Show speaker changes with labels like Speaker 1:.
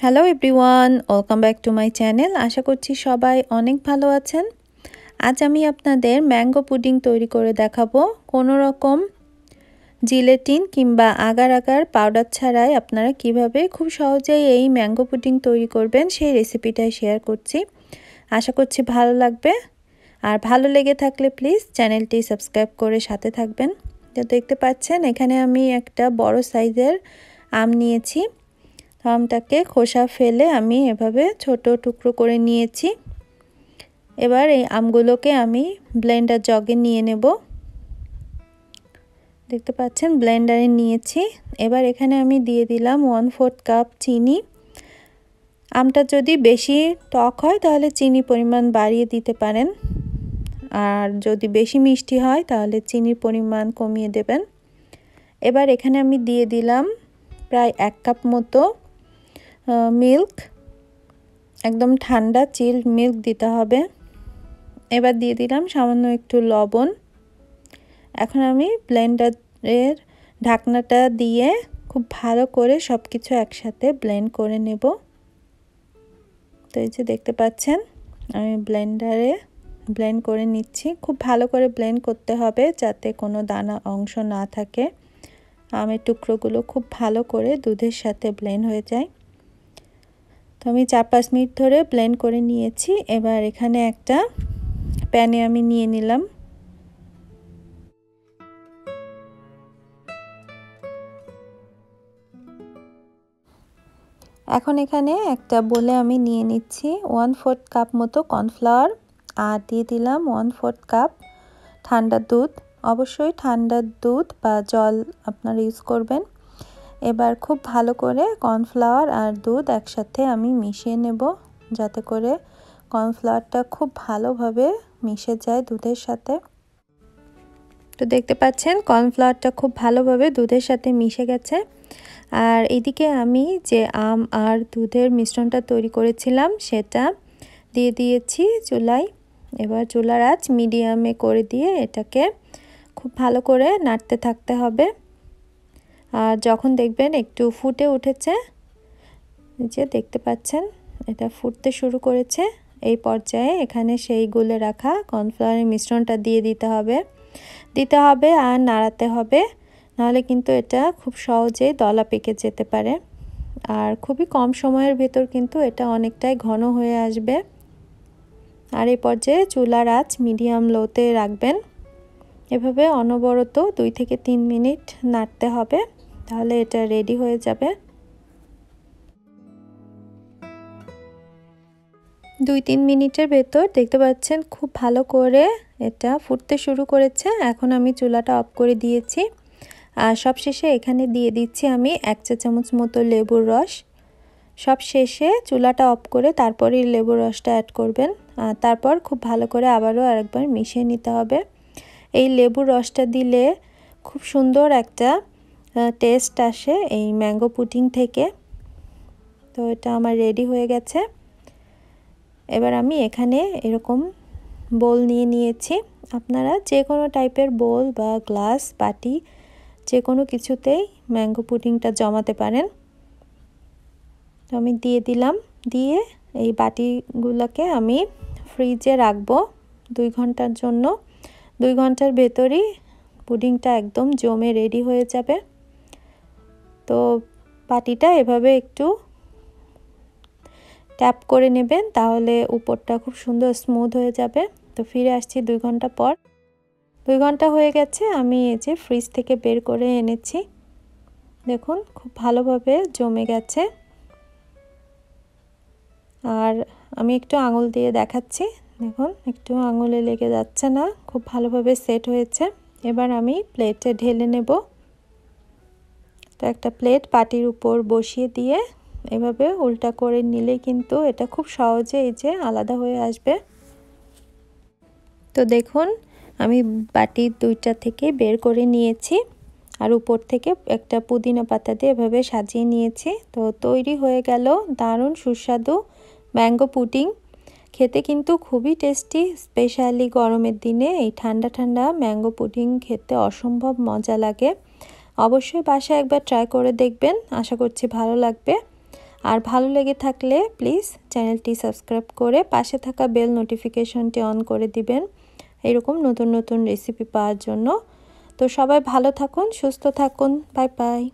Speaker 1: Hello everyone, welcome back to my channel. আশা করছি সবাই অনেক ভালো আছেন। আজ আমি আপনাদের ম্যাঙ্গো পুডিং তৈরি করে দেখাবো। কোনো রকম জিলেটিন কিংবা আগার আগার পাউডার ছাড়াই আপনারা কিভাবে খুব সহজেই এই ম্যাঙ্গো পুডিং তৈরি করবেন সেই রেসিপিটাই শেয়ার করছি। আশা করছি ভালো লাগবে। আর ভালো লেগে থাকলে প্লিজ চ্যানেলটি সাবস্ক্রাইব করে সাথে থাকবেন। তো দেখতে পাচ্ছেন এখানে আমি একটা বড় সাইজের আম নিয়েছি। আমটাকে খোসা ফেলে আমি এভাবে ছোট টুকরো করে নিয়েছি। এবার এই আমগুলোকে আমি ব্লেন্ডার জগে নিয়ে নেব। দেখতে পাচ্ছেন ব্লেন্ডারে নিয়েছি। এবার এখানে আমি দিয়ে দিলাম 1/4 কাপ চিনি। আমটা যদি বেশি টক হয় তাহলে চিনি পরিমাণ বাড়িয়ে দিতে পারেন, আর যদি বেশি মিষ্টি হয় তাহলে চিনির পরিমাণ কমিয়ে দেবেন। এবার এখানে আমি দিয়ে দিলাম প্রায় 1 কাপ মতো মিল্ক, একদম ঠান্ডা চিল্ড মিল্ক দিতে হবে। এবার দিয়ে দিলাম সামান্য একটু লবণ। এখন আমি ব্লেন্ডারের ঢাকনাটা দিয়ে খুব ভালো করে সব কিছু একসাথে ব্লেন্ড করে নেব। তো এই যে দেখতে পাচ্ছেন আমি ব্লেন্ডারে ব্লেন্ড করে নিচ্ছি। খুব ভালো করে ব্লেন্ড করতে হবে যাতে কোনো দানা অংশ না থাকে। আমের টুকরোগুলো খুব ভালো করে দুধের সাথে ব্লেন্ড হয়ে যায়। তো আমি 4-5 মিনিট ধরে ব্লেন্ড করে নিয়েছি। এবার এখানে একটা প্যানে আমি নিয়ে নিলাম। এখন এখানে একটা বলে আমি নিয়ে নিচ্ছি 1/4 কাপ মতো কর্নফ্লাওয়ার, আর দিয়ে দিলাম 1/4 কাপ ঠান্ডা দুধ। অবশ্যই ঠান্ডা দুধ বা জল আপনারা ইউজ করবেন। এবার খুব ভালো করে কর্নফ্লাওয়ার আর দুধ একসাথে আমি মিশিয়ে নেব, যাতে করে কর্নফ্লাওয়ারটা খুব ভালোভাবে মিশে যায় দুধের সাথে। তো দেখতে পাচ্ছেন কর্নফ্লাওয়ারটা খুব ভালোভাবে দুধের সাথে মিশে গেছে। আর এদিকে আমি যে আম আর দুধের মিশ্রণটা তৈরি করেছিলাম সেটা দিয়ে দিয়েছি চুলায়। এবার চুলার আঁচ মিডিয়ামে করে দিয়ে এটাকে খুব ভালো করে নাড়তে থাকতে হবে। আর যখন দেখবেন একটু ফুটে উঠেছে, যে দেখতে পাচ্ছেন এটা ফুটতে শুরু করেছে, এই পর্যায়ে এখানে সেই গুলে রাখা কর্নফ্লাওয়ারের মিশ্রণটা দিয়ে দিতে হবে আর নাড়াতে হবে, নাহলে কিন্তু এটা খুব সহজেই দলা পেকে যেতে পারে। আর খুবই কম সময়ের ভেতর কিন্তু এটা অনেকটাই ঘন হয়ে আসবে। আর এই পর্যায়ে চুলার আঁচ মিডিয়াম লোতে রাখবেন। এভাবে অনবরত 2 থেকে 3 মিনিট নাড়তে হবে, তাহলে এটা রেডি হয়ে যাবে। 2-3 মিনিটের ভেতর দেখতে পাচ্ছেন খুব ভালো করে এটা ফুটতে শুরু করেছে। এখন আমি চুলাটা অফ করে দিয়েছি। আর সবশেষে এখানে দিয়ে দিচ্ছি আমি 1 চা চামচ মতো লেবুর রস। সব শেষে চুলাটা অফ করে তারপরে লেবুর রসটা অ্যাড করবেন। আর তারপর খুব ভালো করে আবারও আরেকবার মিশিয়ে নিতে হবে। এই লেবুর রসটা দিলে খুব সুন্দর একটা টেস্ট আসে এই ম্যাঙ্গো পুডিং থেকে। তো এটা আমার রেডি হয়ে গেছে। এবার আমি এখানে এরকম বোল নিয়ে নিয়েছি। আপনারা যে কোনো টাইপের বোল বা গ্লাস বাটি যে কোনো কিছুতেই ম্যাঙ্গো পুডিংটা জমাতে পারেন। তো আমি দিয়ে দিলাম। দিয়ে এই বাটিগুলোকে আমি ফ্রিজে রাখবো 2 ঘন্টার জন্য। 2 ঘন্টার ভেতরই পুডিংটা একদম জমে রেডি হয়ে যাবে। তো বাটিটা এভাবে একটু ট্যাপ করে নেবেন, তাহলে উপরটা খুব সুন্দর স্মুথ হয়ে যাবে। তো ফিরে আসছি 2 ঘন্টা পর। 2 ঘন্টা হয়ে গেছে, আমি এই যে ফ্রিজ থেকে বের করে এনেছি। দেখুন খুব ভালোভাবে জমে গেছে। আর আমি একটু আঙুল দিয়ে দেখাচ্ছি, দেখুন একটু আঙুলে লেগে যাচ্ছে না, খুব ভালোভাবে সেট হয়েছে। এবার আমি প্লেটে ঢেলে নেব। তো একটা প্লেট বাটির উপর বসিয়ে দিয়ে এভাবে উল্টা করে নিলে কিন্তু এটা খুব সহজে এই যে আলাদা হয়ে আসবে। তো দেখুন আমি বাটি 2টা থেকে বের করে নিয়েছি, আর উপর থেকে একটা পুদিনা পাতা দিয়ে এভাবে সাজিয়ে নিয়েছি। তো তৈরি হয়ে গেল দারুণ সুস্বাদু ম্যাঙ্গো পুডিং। খেতে কিন্তু খুবই টেস্টি, স্পেশালি গরমের দিনে এই ঠান্ডা ঠান্ডা ম্যাঙ্গো পুডিং খেতে অসম্ভব মজা লাগে। অবশ্যই বাসায় একবার ট্রাই করে দেখবেন, আশা করছি ভালো লাগবে। আর ভালো লেগে থাকলে প্লিজ চ্যানেলটি সাবস্ক্রাইব করে পাশে থাকা বেল নোটিফিকেশনটি অন করে দিবেন এরকম নতুন নতুন রেসিপি পাওয়ার জন্য। তো সবাই ভালো থাকুন, সুস্থ থাকুন। Bye bye.